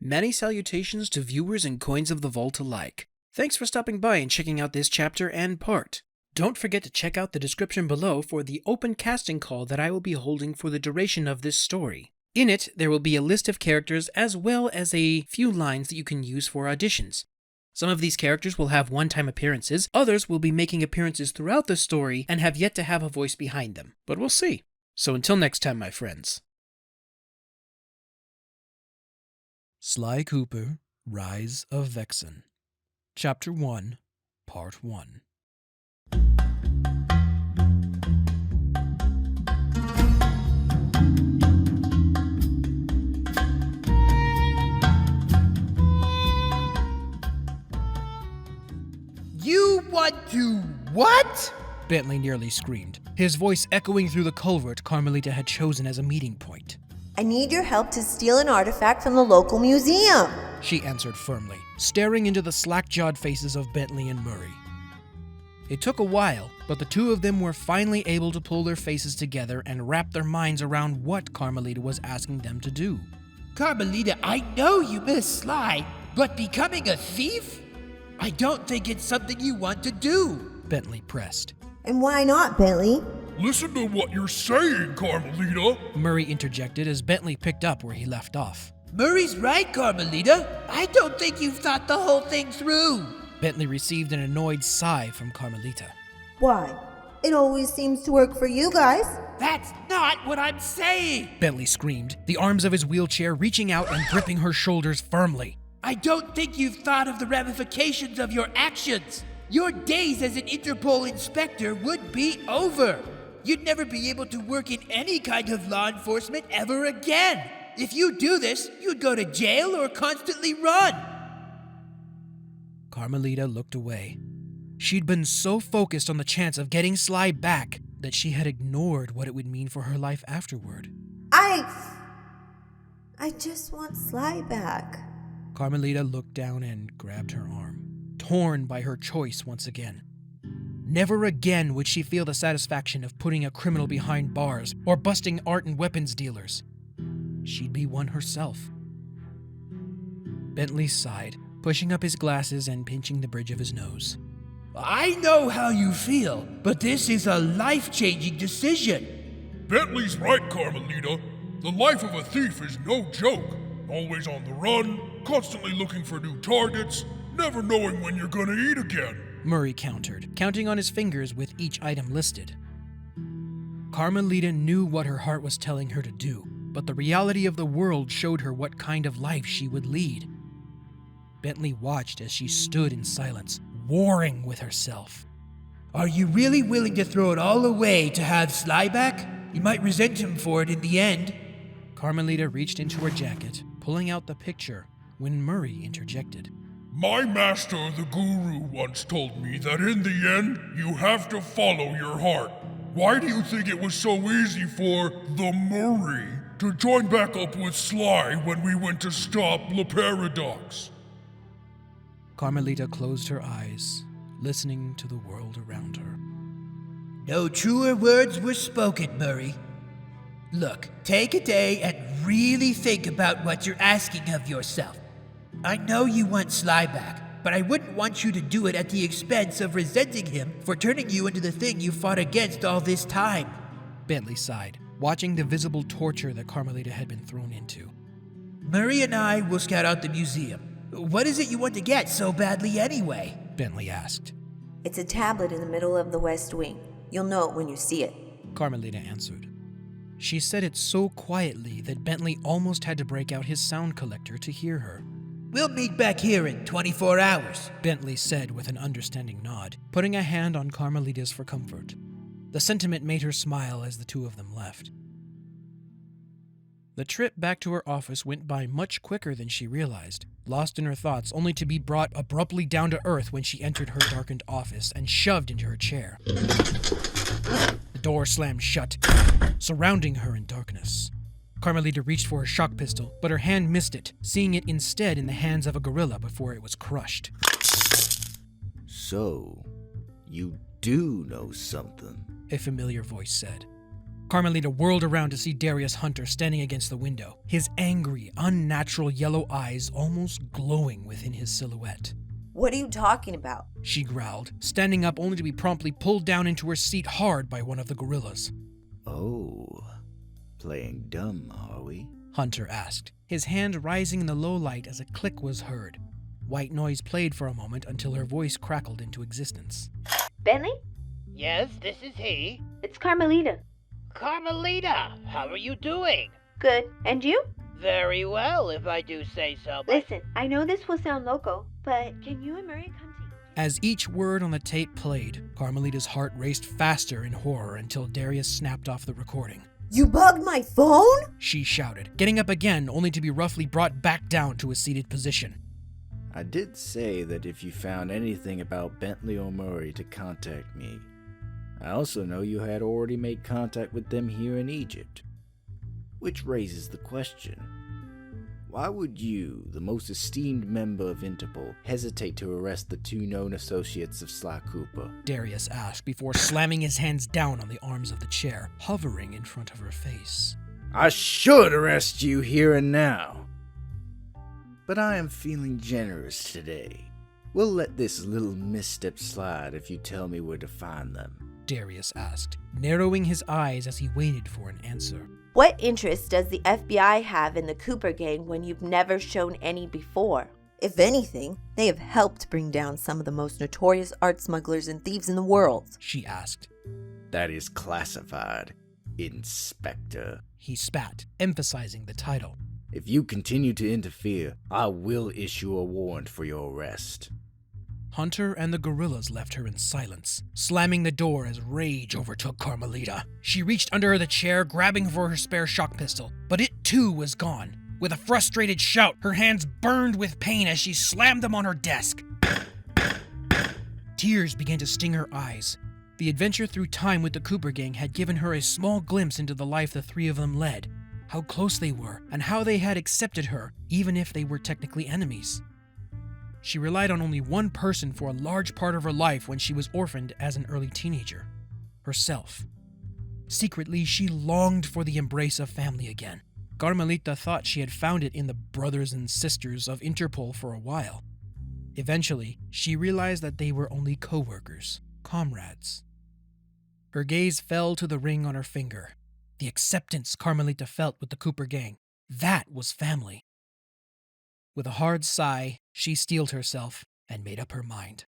Many salutations to viewers and coins of the vault alike. Thanks for stopping by and checking out this chapter and part. Don't forget to check out the description below for the open casting call that I will be holding for the duration of this story. In it, there will be a list of characters as well as a few lines that you can use for auditions. Some of these characters will have one-time appearances, others will be making appearances throughout the story and have yet to have a voice behind them. But we'll see. So until next time, my friends. Sly Cooper, Rise of Vexen. Chapter 1, Part 1. You want to what? Bentley nearly screamed, his voice echoing through the culvert Carmelita had chosen as a meeting point. I need your help to steal an artifact from the local museum, she answered firmly, staring into the slack-jawed faces of Bentley and Murray. It took a while, but the two of them were finally able to pull their faces together and wrap their minds around what Carmelita was asking them to do. Carmelita, I know you miss Sly, but becoming a thief? I don't think it's something you want to do, Bentley pressed. And why not, Bentley? Listen to what you're saying, Carmelita, Murray interjected as Bentley picked up where he left off. Murray's right, Carmelita. I don't think you've thought the whole thing through. Bentley received an annoyed sigh from Carmelita. Why? It always seems to work for you guys. That's not what I'm saying. Bentley screamed, the arms of his wheelchair reaching out and gripping her shoulders firmly. I don't think you've thought of the ramifications of your actions. Your days as an Interpol inspector would be over. You'd never be able to work in any kind of law enforcement ever again. If you do this, you'd go to jail or constantly run. Carmelita looked away. She'd been so focused on the chance of getting Sly back that she had ignored what it would mean for her life afterward. I just want Sly back. Carmelita looked down and grabbed her arm, torn by her choice once again. Never again would she feel the satisfaction of putting a criminal behind bars or busting art and weapons dealers. She'd be one herself. Bentley sighed, pushing up his glasses and pinching the bridge of his nose. I know how you feel, but this is a life-changing decision. Bentley's right, Carmelita. The life of a thief is no joke. Always on the run, constantly looking for new targets, never knowing when you're gonna eat again. Murray countered, counting on his fingers with each item listed. Carmelita knew what her heart was telling her to do, but the reality of the world showed her what kind of life she would lead. Bentley watched as she stood in silence, warring with herself. Are you really willing to throw it all away to have Sly back? You might resent him for it in the end. Carmelita reached into her jacket, pulling out the picture, when Murray interjected. My master, the guru, once told me that in the end, you have to follow your heart. Why do you think it was so easy for the Murray to join back up with Sly when we went to stop Le Paradox? Carmelita closed her eyes, listening to the world around her. No truer words were spoken, Murray. Look, take a day and really think about what you're asking of yourself. I know you want Sly back, but I wouldn't want you to do it at the expense of resenting him for turning you into the thing you fought against all this time. Bentley sighed, watching the visible torture that Carmelita had been thrown into. Murray and I will scout out the museum. What is it you want to get so badly anyway? Bentley asked. It's a tablet in the middle of the West Wing. You'll know it when you see it, Carmelita answered. She said it so quietly that Bentley almost had to break out his sound collector to hear her. We'll meet back here in 24 hours, Bentley said with an understanding nod, putting a hand on Carmelita's for comfort. The sentiment made her smile as the two of them left. The trip back to her office went by much quicker than she realized, lost in her thoughts only to be brought abruptly down to earth when she entered her darkened office and shoved into her chair. The door slammed shut, surrounding her in darkness. Carmelita reached for her shock pistol, but her hand missed it, seeing it instead in the hands of a gorilla before it was crushed. So, you do know something, a familiar voice said. Carmelita whirled around to see Darius Hunter standing against the window, his angry, unnatural yellow eyes almost glowing within his silhouette. What are you talking about? She growled, standing up only to be promptly pulled down into her seat hard by one of the gorillas. Oh, playing dumb, are we? Hunter asked, his hand rising in the low light as a click was heard. White noise played for a moment until her voice crackled into existence. Bentley? Yes, this is he. It's Carmelita. Carmelita, how are you doing? Good. And you? Very well, if I do say so. Listen, I know this will sound loco, but can you and Murray come together? As each word on the tape played, Carmelita's heart raced faster in horror until Darius snapped off the recording. You bugged my phone? She shouted, getting up again only to be roughly brought back down to a seated position. I did say that if you found anything about Bentley or Murray to contact me. I also know you had already made contact with them here in Egypt. Which raises the question, why would you, the most esteemed member of Interpol, hesitate to arrest the two known associates of Sly Cooper? Darius asked before slamming his hands down on the arms of the chair, hovering in front of her face. I should arrest you here and now. But I am feeling generous today. We'll let this little misstep slide if you tell me where to find them. Darius asked, narrowing his eyes as he waited for an answer. What interest does the FBI have in the Cooper gang when you've never shown any before? If anything, they have helped bring down some of the most notorious art smugglers and thieves in the world. She asked. That is classified, Inspector. He spat, emphasizing the title. If you continue to interfere, I will issue a warrant for your arrest. Hunter and the gorillas left her in silence, slamming the door as rage overtook Carmelita. She reached under the chair, grabbing for her spare shock pistol, but it too was gone. With a frustrated shout, her hands burned with pain as she slammed them on her desk. Tears began to sting her eyes. The adventure through time with the Cooper gang had given her a small glimpse into the life the three of them led, how close they were, and how they had accepted her, even if they were technically enemies. She relied on only one person for a large part of her life when she was orphaned as an early teenager, herself. Secretly, she longed for the embrace of family again. Carmelita thought she had found it in the brothers and sisters of Interpol for a while. Eventually, she realized that they were only co-workers, comrades. Her gaze fell to the ring on her finger. The acceptance Carmelita felt with the Cooper gang, that was family. With a hard sigh, she steeled herself and made up her mind.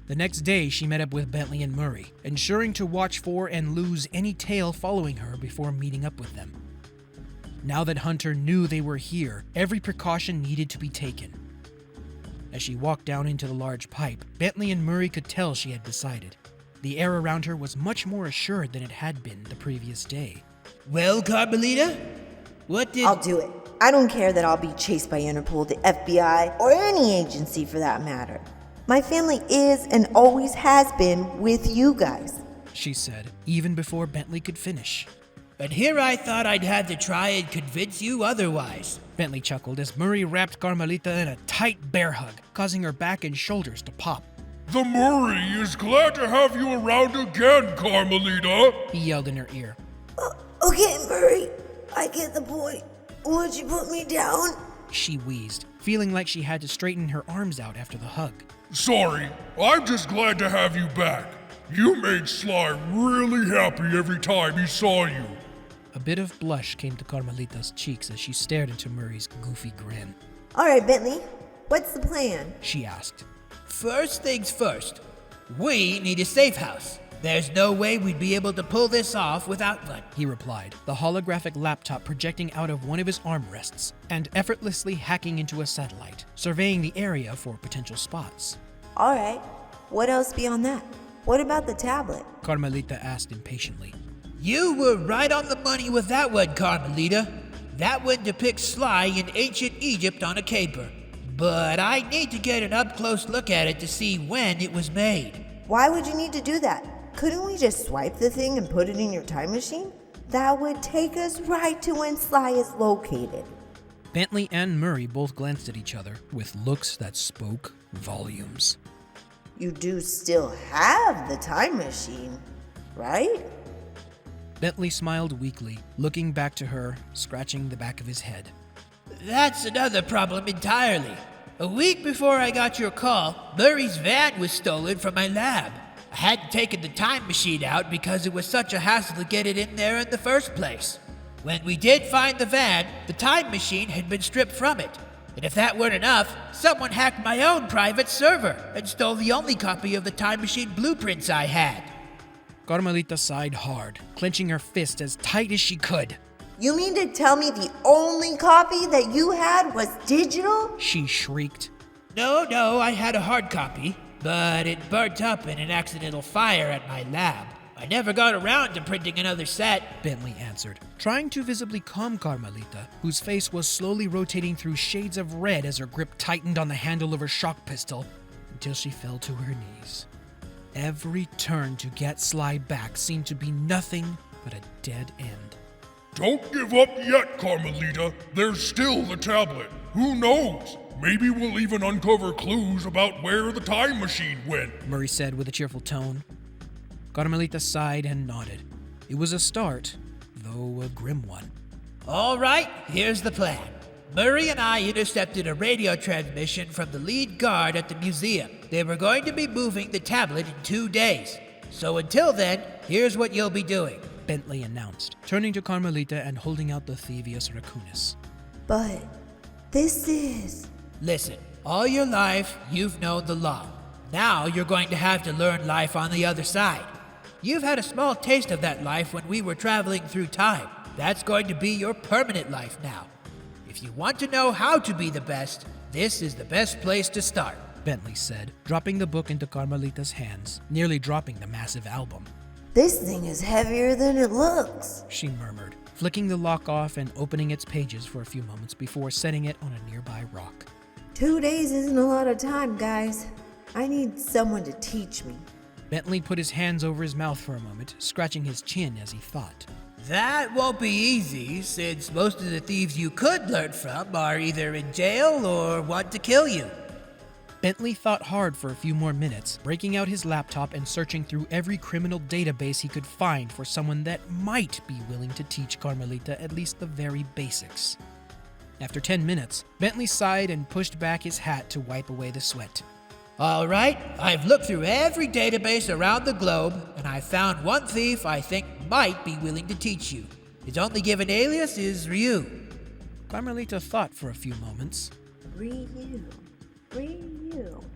The next day, she met up with Bentley and Murray, ensuring to watch for and lose any tail following her before meeting up with them. Now that Hunter knew they were here, every precaution needed to be taken. As she walked down into the large pipe, Bentley and Murray could tell she had decided. The air around her was much more assured than it had been the previous day. Well, Carmelita? What did... I'll do it. I don't care that I'll be chased by Interpol, the FBI, or any agency for that matter. My family is and always has been with you guys, she said, even before Bentley could finish. But here I thought I'd had to try and convince you otherwise. Bentley chuckled as Murray wrapped Carmelita in a tight bear hug, causing her back and shoulders to pop. The Murray is glad to have you around again, Carmelita, he yelled in her ear. Okay, Murray, I get the point. Would you put me down? She wheezed, feeling like she had to straighten her arms out after the hug. Sorry, I'm just glad to have you back. You made Sly really happy every time he saw you. A bit of blush came to Carmelita's cheeks as she stared into Murray's goofy grin. All right, Bentley, what's the plan? She asked. First things first, we need a safe house. There's no way we'd be able to pull this off without one, he replied, the holographic laptop projecting out of one of his armrests and effortlessly hacking into a satellite, surveying the area for potential spots. All right, what else beyond that? What about the tablet? Carmelita asked impatiently. You were right on the money with that one, Carmelita. That one depicts Sly in ancient Egypt on a caper. But I need to get an up-close look at it to see when it was made. Why would you need to do that? Couldn't we just swipe the thing and put it in your time machine? That would take us right to when Sly is located. Bentley and Murray both glanced at each other with looks that spoke volumes. You do still have the time machine, right? Bentley smiled weakly, looking back to her, scratching the back of his head. That's another problem entirely. A week before I got your call, Murray's van was stolen from my lab. I hadn't taken the time machine out because it was such a hassle to get it in there in the first place. When we did find the van, the time machine had been stripped from it. And if that weren't enough, someone hacked my own private server and stole the only copy of the time machine blueprints I had. Carmelita sighed hard, clenching her fist as tight as she could. You mean to tell me the only copy that you had was digital? She shrieked. No, I had a hard copy, but it burnt up in an accidental fire at my lab. I never got around to printing another set, Bentley answered, trying to visibly calm Carmelita, whose face was slowly rotating through shades of red as her grip tightened on the handle of her shock pistol until she fell to her knees. Every turn to get Sly back seemed to be nothing but a dead end. Don't give up yet, Carmelita. There's still the tablet. Who knows? Maybe we'll even uncover clues about where the time machine went, Murray said with a cheerful tone. Carmelita sighed and nodded. It was a start, though a grim one. All right, here's the plan. Murray and I intercepted a radio transmission from the lead guard at the museum. They were going to be moving the tablet in 2 days. So until then, here's what you'll be doing, Bentley announced, turning to Carmelita and holding out the Thievius Raccoonus. But this is... Listen, all your life, you've known the law. Now you're going to have to learn life on the other side. You've had a small taste of that life when we were traveling through time. That's going to be your permanent life now. If you want to know how to be the best, this is the best place to start, Bentley said, dropping the book into Carmelita's hands, nearly dropping the massive album. This thing is heavier than it looks, she murmured, flicking the lock off and opening its pages for a few moments before setting it on a nearby rock. 2 days isn't a lot of time, guys. I need someone to teach me. Bentley put his hands over his mouth for a moment, scratching his chin as he thought. That won't be easy, since most of the thieves you could learn from are either in jail or want to kill you. Bentley thought hard for a few more minutes, breaking out his laptop and searching through every criminal database he could find for someone that might be willing to teach Carmelita at least the very basics. After 10 minutes, Bentley sighed and pushed back his hat to wipe away the sweat. All right, I've looked through every database around the globe, and I found one thief I think might be willing to teach you. His only given alias is Ryu. Carmelita thought for a few moments. Ryu.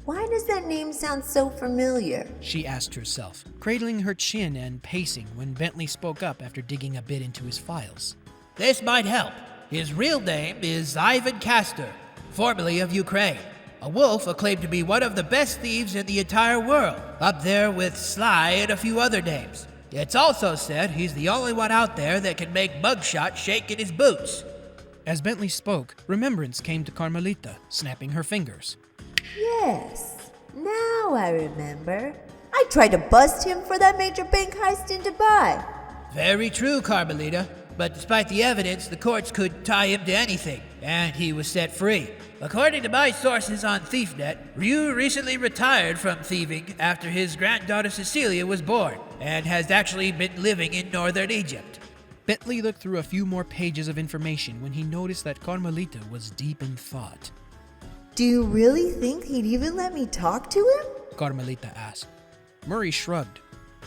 Why does that name sound so familiar? She asked herself, cradling her chin and pacing when Bentley spoke up after digging a bit into his files. This might help. His real name is Ivan Castor, formerly of Ukraine. A wolf acclaimed to be one of the best thieves in the entire world, up there with Sly and a few other names. It's also said he's the only one out there that can make mugshot shake in his boots. As Bentley spoke, remembrance came to Carmelita, snapping her fingers. Yes, now I remember. I tried to bust him for that major bank heist in Dubai. Very true, Carmelita. But despite the evidence, the courts could tie him to anything, and he was set free. According to my sources on ThiefNet, Ryu recently retired from thieving after his granddaughter Cecilia was born, and has actually been living in northern Egypt. Bentley looked through a few more pages of information when he noticed that Carmelita was deep in thought. Do you really think he'd even let me talk to him? Carmelita asked. Murray shrugged.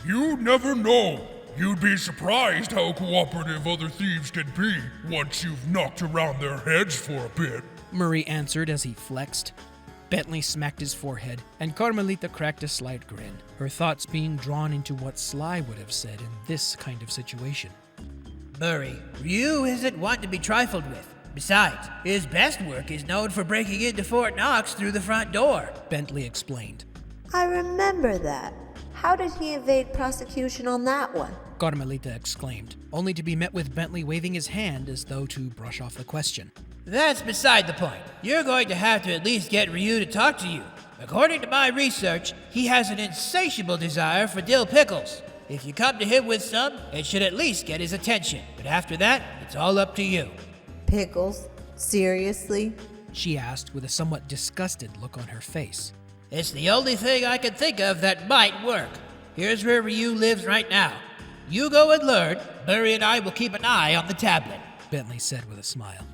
You never know. You'd be surprised how cooperative other thieves can be once you've knocked around their heads for a bit, Murray answered as he flexed. Bentley smacked his forehead, and Carmelita cracked a slight grin, her thoughts being drawn into what Sly would have said in this kind of situation. Murray, Ryu isn't one to be trifled with. Besides, his best work is known for breaking into Fort Knox through the front door, Bentley explained. I remember that. How did he evade prosecution on that one? Carmelita exclaimed, only to be met with Bentley waving his hand as though to brush off the question. That's beside the point. You're going to have to at least get Ryu to talk to you. According to my research, he has an insatiable desire for dill pickles. If you come to him with some, it should at least get his attention. But after that, it's all up to you. Pickles? Seriously? She asked with a somewhat disgusted look on her face. It's the only thing I can think of that might work. Here's where Ryu lives right now. You go and learn. Murray and I will keep an eye on the tablet, Bentley said with a smile.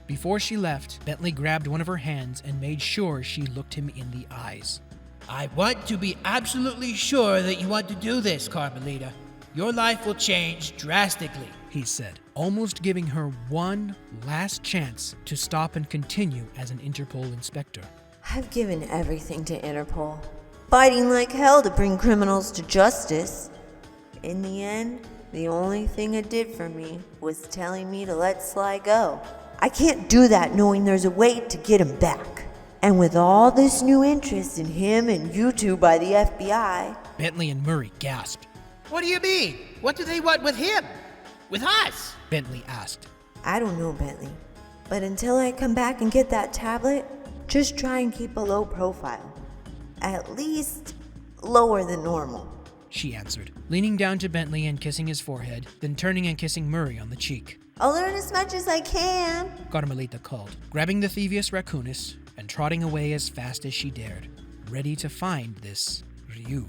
Before she left, Bentley grabbed one of her hands and made sure she looked him in the eyes. I want to be absolutely sure that you want to do this, Carmelita. Your life will change drastically, he said, almost giving her one last chance to stop and continue as an Interpol inspector. I've given everything to Interpol, fighting like hell to bring criminals to justice. In the end, the only thing it did for me was telling me to let Sly go. I can't do that knowing there's a way to get him back. And with all this new interest in him and you two by the FBI... Bentley and Murray gasped. What do you mean? What do they want with him? With us? Bentley asked. I don't know, Bentley. But until I come back and get that tablet, just try and keep a low profile. At least lower than normal, she answered, leaning down to Bentley and kissing his forehead, then turning and kissing Murray on the cheek. I'll learn as much as I can, Carmelita called, grabbing the Thievius Raccoonus and trotting away as fast as she dared, ready to find this Ryu.